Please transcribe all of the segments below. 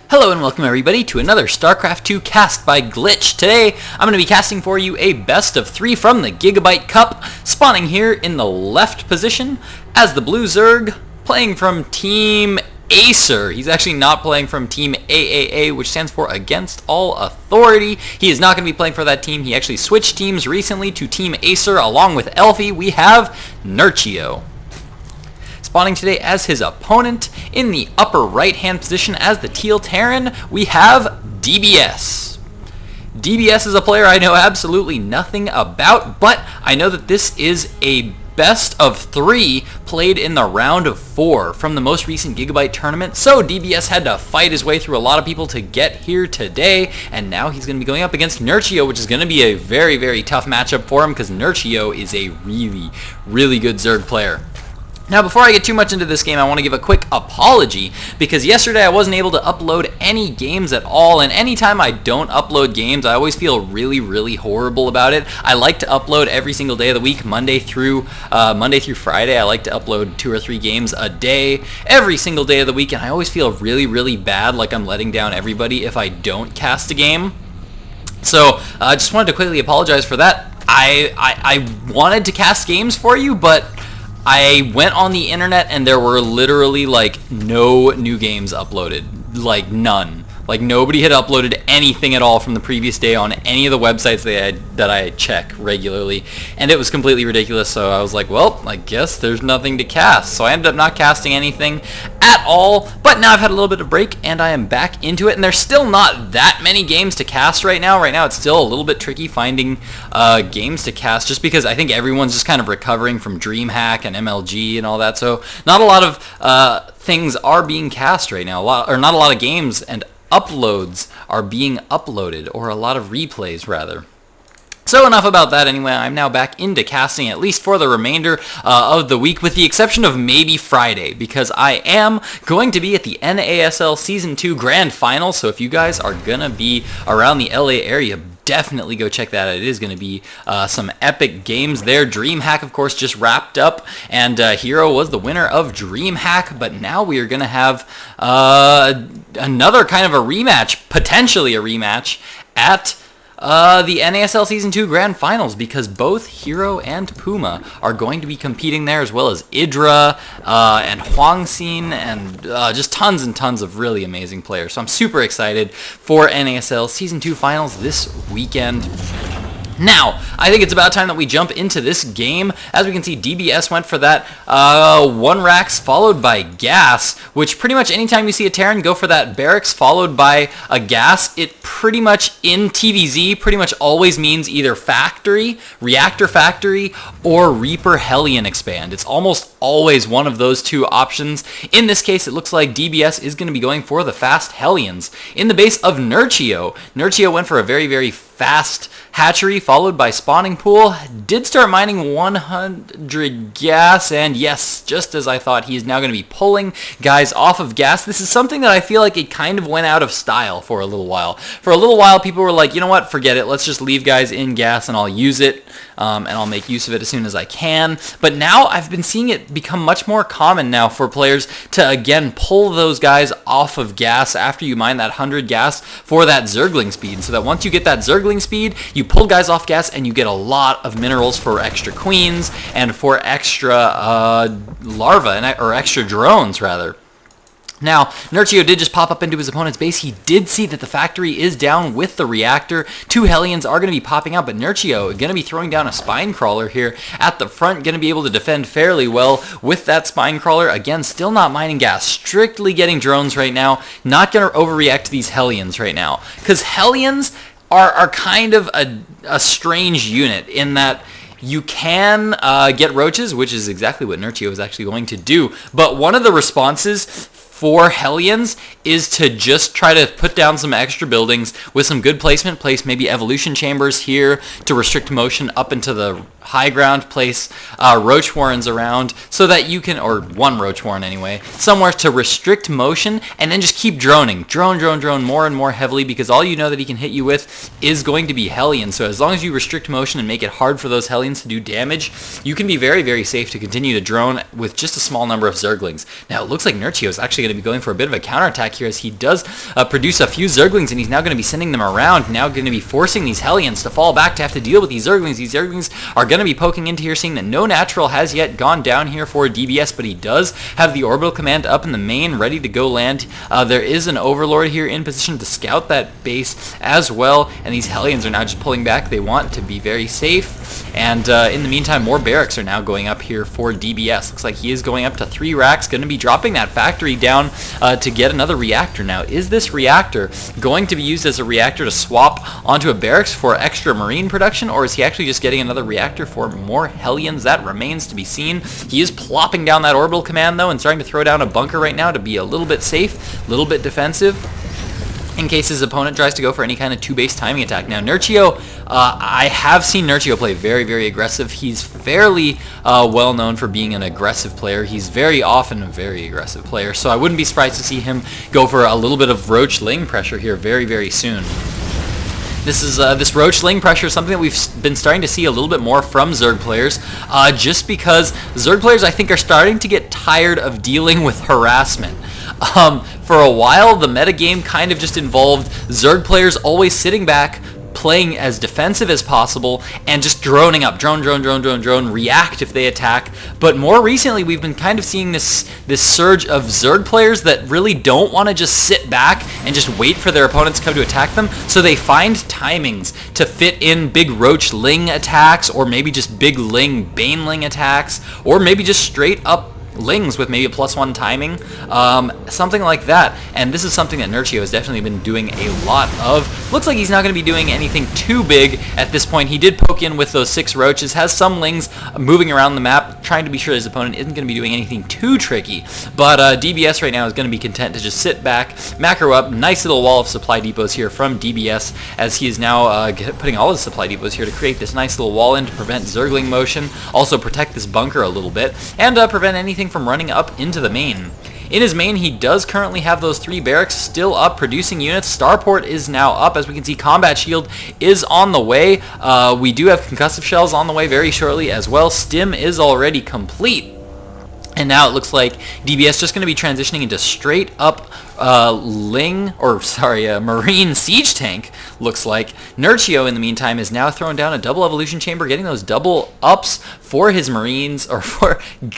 Hello and welcome everybody to another StarCraft 2 cast by Glitch. Today I'm going to be casting for you a best of 3 from the GIGABYTE Cup, spawning here in the left position as the Blue Zerg, playing from Team Acer. He's actually not playing from Team aAA, which stands for Against All Authority. He is not going to be playing for that team. He actually switched teams recently to Team Acer along with Elfie. We have Nerchio. Spawning today as his opponent in the upper right hand position as the Teal Terran, we have DBS. DBS is a player I know absolutely nothing about, but I know that this is a best of 3 played in the round of 4 from the most recent GIGABYTE tournament, so DBS had to fight his way through a lot of people to get here today, and now he's going to be going up against Nerchio, which is going to be a very, very tough matchup for him because Nerchio is a really, really good Zerg player. Now, before I get too much into this game, I want to give a quick apology, because yesterday I wasn't able to upload any games at all, and anytime I don't upload games, I always feel really, really horrible about it. I like to upload every single day of the week, Monday through Friday. I like to upload 2 or 3 games a day, every single day of the week, and I always feel really, really bad, like I'm letting down everybody if I don't cast a game. So, I just wanted to quickly apologize for that. I wanted to cast games for you, but I went on the internet and there were literally like no new games uploaded, like none. Like nobody had uploaded anything at all from the previous day on any of the websites that I check regularly, and it was completely ridiculous. So I was like, well, I guess there's nothing to cast. So I ended up not casting anything at all, but now I've had a little bit of break and I am back into it, and there's still not that many games to cast right now. Right now it's still a little bit tricky finding games to cast, just because I think everyone's just kind of recovering from DreamHack and MLG and all that. So not a lot of things are being cast right now, not a lot of games and uploads are being uploaded, or a lot of replays rather. So enough about that anyway. I'm now back into casting, at least for the remainder of the week, with the exception of maybe Friday, because I am going to be at the NASL Season 2 Grand Final, so if you guys are going to be around the LA area, definitely go check that out. It is going to be some epic games there. DreamHack, of course, just wrapped up, and Hero was the winner of DreamHack, but now we are going to have another kind of a rematch, potentially a rematch, at the NASL Season 2 Grand Finals, because both Hero and Puma are going to be competing there, as well as Idra and Huangxin, and just tons and tons of really amazing players. So I'm super excited for NASL Season 2 Finals this weekend. Now, I think it's about time that we jump into this game. As we can see, DBS went for that 1 Rax followed by Gas, which pretty much anytime you see a Terran go for that Barracks followed by a Gas, it pretty much in TVZ pretty much always means either Factory, Reactor Factory, or Reaper Hellion Expand. It's almost always one of those 2 options. In this case, it looks like DBS is going to be going for the fast Hellions. In the base of Nerchio, Nerchio went for a very, very fast hatchery followed by spawning pool. Did start mining 100 gas, and yes, just as I thought, he is now going to be pulling guys off of gas. This is something that I feel like it kind of went out of style for a little while. For a little while, people were like, you know what, forget it, let's just leave guys in gas and I'll use it, and I'll make use of it as soon as I can. But now I've been seeing it become much more common now for players to again pull those guys off of gas after you mine that 100 gas for that Zergling speed, so that once you get that Zergling speed, you pull guys off gas and you get a lot of minerals for extra queens and for extra larvae, or extra drones rather. Now, Nerchio did just pop up into his opponent's base. He did see that the factory is down with the reactor. 2 Hellions are going to be popping out, but Nerchio going to be throwing down a spine crawler here at the front, going to be able to defend fairly well with that spine crawler. Again, still not mining gas, strictly getting drones right now. Not going to overreact to these Hellions right now, because Hellions are kind of a strange unit in that you can get roaches, which is exactly what Nerchio is actually going to do, but one of the responses for Hellions is to just try to put down some extra buildings with some good placement. Place maybe evolution chambers here to restrict motion up into the high ground. Place roach warrens around so that you can, or 1 roach warren anyway, somewhere to restrict motion, and then just keep droning. Drone more and more heavily, because all you know that he can hit you with is going to be Hellions. So as long as you restrict motion and make it hard for those Hellions to do damage, you can be very, very safe to continue to drone with just a small number of Zerglings. Now it looks like Nerchio is actually going to be going for a bit of a counterattack here as he does produce a few Zerglings, and he's now going to be sending them around, now going to be forcing these Hellions to fall back to have to deal with these Zerglings. These Zerglings are going to be poking into here, seeing that no natural has yet gone down here for DBS, but he does have the orbital command up in the main, ready to go land. There is an Overlord here in position to scout that base as well, and these Hellions are now just pulling back. They want to be very safe, and in the meantime, more barracks are now going up here for DBS. Looks like he is going up to 3 racks, going to be dropping that factory down to get another reactor. Now, is this reactor going to be used as a reactor to swap onto a barracks for extra marine production, or is he actually just getting another reactor for more Hellions? That remains to be seen. He is plopping down that orbital command, though, and starting to throw down a bunker right now to be a little bit safe, a little bit defensive, in case his opponent tries to go for any kind of 2-base timing attack. Now, Nerchio, I have seen Nerchio play very, very aggressive. He's fairly well known for being an aggressive player. He's very often a very aggressive player, so I wouldn't be surprised to see him go for a little bit of Roach Ling pressure here very, very soon. This Roach Ling pressure is something that we've been starting to see a little bit more from Zerg players, just because Zerg players, I think, are starting to get tired of dealing with harassment. For a while, the metagame kind of just involved Zerg players always sitting back, playing as defensive as possible, and just droning up, drone, react if they attack. But more recently, we've been kind of seeing this surge of Zerg players that really don't want to just sit back and just wait for their opponents to come to attack them, so they find timings to fit in big Roach Ling attacks, or maybe just big Ling Baneling attacks, or maybe just straight up Lings with maybe a +1 timing, something like that. And this is something that Nerchio has definitely been doing a lot of. Looks like he's not going to be doing anything too big at this point. He did poke in with those 6 roaches, has some Lings moving around the map, trying to be sure his opponent isn't going to be doing anything too tricky. But DBS right now is going to be content to just sit back, macro up. Nice little wall of supply depots here from DBS, as he is now putting all his supply depots here to create this nice little wall in to prevent Zergling motion, also protect this bunker a little bit, and prevent anything from running up into the main. In his main, he does currently have those 3 barracks still up, producing units. Starport is now up. As we can see, Combat Shield is on the way. We do have Concussive Shells on the way very shortly as well. Stim is already complete. And now it looks like DBS just going to be transitioning into straight up Marine Siege Tank, looks like. Nerchio, in the meantime, is now throwing down a double Evolution Chamber, getting those double ups for his Marines, or for his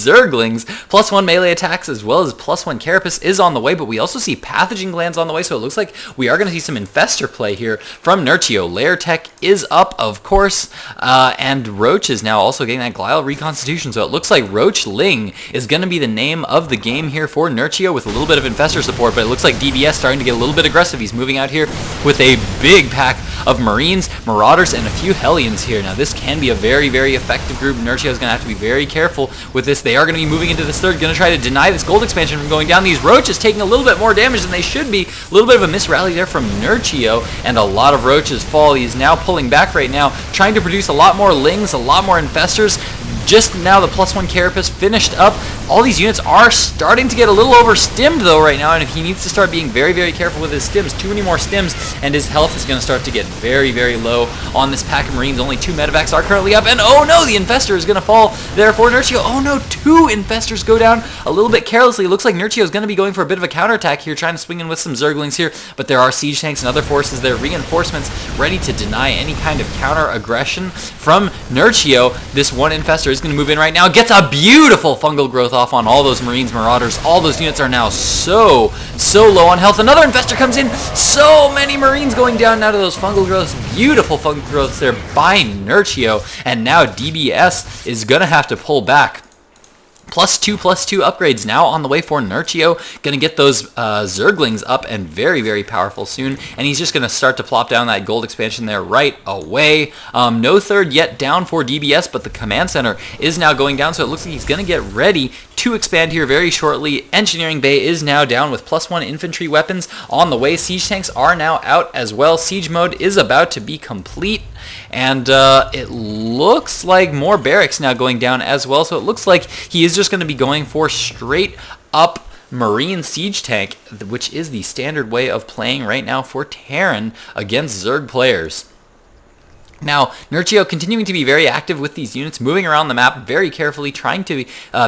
Zerglings. +1 melee attacks, as well as +1 Carapace is on the way, but we also see Pathogen Glands on the way, so it looks like we are going to see some Infestor play here from Nerchio. Lair Tech is up, of course, and Roach is now also getting that Glial Reconstitution, so it looks like Roach Ling is going to be the name of the game here for Nerchio, with a little bit of Infestor support, but it looks like DBS starting to get a little bit aggressive. He's moving out here with a big pack of Marines, Marauders, and a few Hellions here. Now this can be a very, very effective group. Nerchio is going to have to be very careful with this. They are going to be moving into this third, going to try to deny this gold expansion from going down. These Roaches taking a little bit more damage than they should be. A little bit of a misrally there from Nerchio, and a lot of Roaches fall. He's now pulling back right now, trying to produce a lot more Lings, a lot more Infestors. Just now the +1 Carapace finished up. All these units are starting to get a little overstimmed though right now, and if he needs to start being very, very careful with his stims, too many more stims, and his health is going to start to get very, very low on this pack of Marines. Only 2 medevacs are currently up, and oh no, the Infestor is going to fall there for Nerchio. Oh no, 2 Infestors go down a little bit carelessly. It looks like Nerchio is going to be going for a bit of a counterattack here, trying to swing in with some Zerglings here, but there are Siege Tanks and other forces there, reinforcements ready to deny any kind of counter aggression from Nerchio. This 1 Infestor is going to move in right now, gets a beautiful fungal growth off on all those Marines, Marauders. All those units are now so low on health. Another Infestor comes in. So many Marines going down now to those fungal growths. Beautiful fungal growths there by Nerchio. And now DBS is going to have to pull back. +2 upgrades now on the way for Nerchio. Gonna get those Zerglings up and very, very powerful soon. And he's just gonna start to plop down that gold expansion there right away. No third yet down for DBS, but the command center is now going down, so it looks like he's gonna get ready to expand here very shortly. Engineering Bay is now down with +1 infantry weapons on the way. Siege tanks are now out as well. Siege mode is about to be complete. And it looks like more barracks now going down as well. So it looks like he is just going to be going for straight up Marine Siege Tank, which is the standard way of playing right now for Terran against Zerg players. Now, Nerchio continuing to be very active with these units, moving around the map very carefully, trying to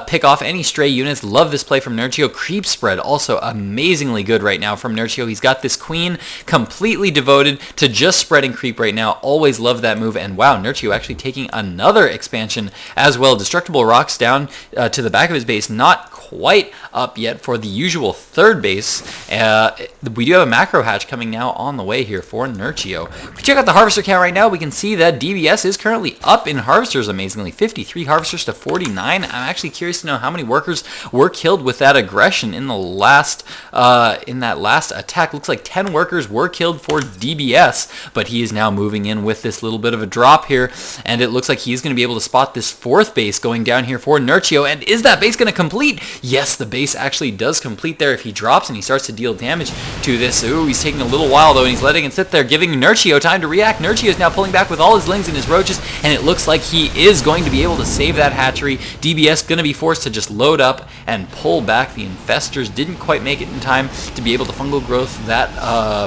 pick off any stray units. Love this play from Nerchio. Creep spread also amazingly good right now from Nerchio. He's got this queen completely devoted to just spreading creep right now. Always love that move. And wow, Nerchio actually taking another expansion as well. Destructible rocks down to the back of his base. Not quite up yet for the usual third base. We do have a macro hatch coming now on the way here for Nerchio. If we check out the harvester count right now, we can see that DBS is currently up in harvesters amazingly. 53 harvesters to 49. I'm actually curious to know how many workers were killed with that aggression in the last attack. Looks like 10 workers were killed for DBS, but he is now moving in with this little bit of a drop here, and it looks like he's going to be able to spot this fourth base going down here for Nerchio. And is that base going to complete? Yes, the base actually does complete there if he drops and he starts to deal damage to this. Ooh, he's taking a little while though, and he's letting it sit there, giving Nerchio time to react. Nerchio is now pulling back with all his lings and his roaches, and it looks like he is going to be able to save that hatchery. DBS going to be forced to just load up and pull back. The infestors didn't quite make it in time to be able to fungal growth that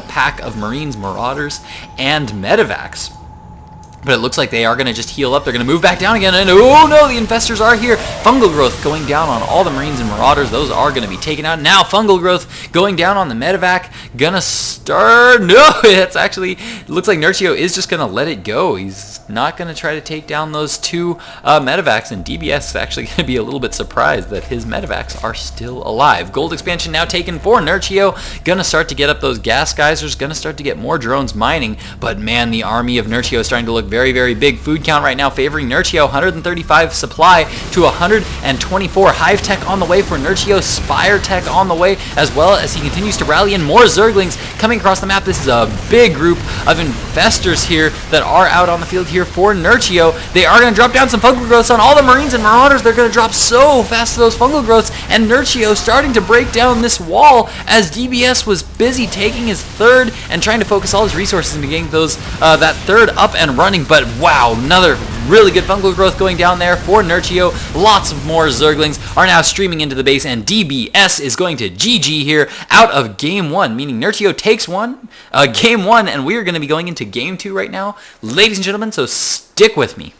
pack of Marines, Marauders, and Medivacs. But it looks like they are going to just heal up. They're going to move back down again. And oh no, the infestors are here. Fungal growth going down on all the Marines and Marauders. Those are going to be taken out. Now fungal growth going down on the Medivac. Gonna start. No, it's actually, it looks like Nerchio is just going to let it go. He's not going to try to take down those two Medivacs. And DBS is actually going to be a little bit surprised that his Medivacs are still alive. Gold expansion now taken for Nerchio. Gonna start to get up those gas geysers. Gonna start to get more drones mining. But man, the army of Nerchio is starting to look very, very big. Food count right now favoring Nerchio. 135 supply to 124. Hive tech on the way for Nerchio. Spire tech on the way, as well as he continues to rally in more Zerglings coming across the map. This is a big group of infestors here that are out on the field here for Nerchio. They are going to drop down some fungal growths on all the Marines and Marauders. They're going to drop so fast to those fungal growths, and Nerchio starting to break down this wall as DBS was busy taking his third and trying to focus all his resources into getting those that third up and running. But wow, another really good fungal growth going down there for Nerchio. Lots of more Zerglings are now streaming into the base, and DBS is going to GG here out of game 1, meaning Nerchio takes game 1, and we are going to be going into game 2 right now, ladies and gentlemen, so stick with me.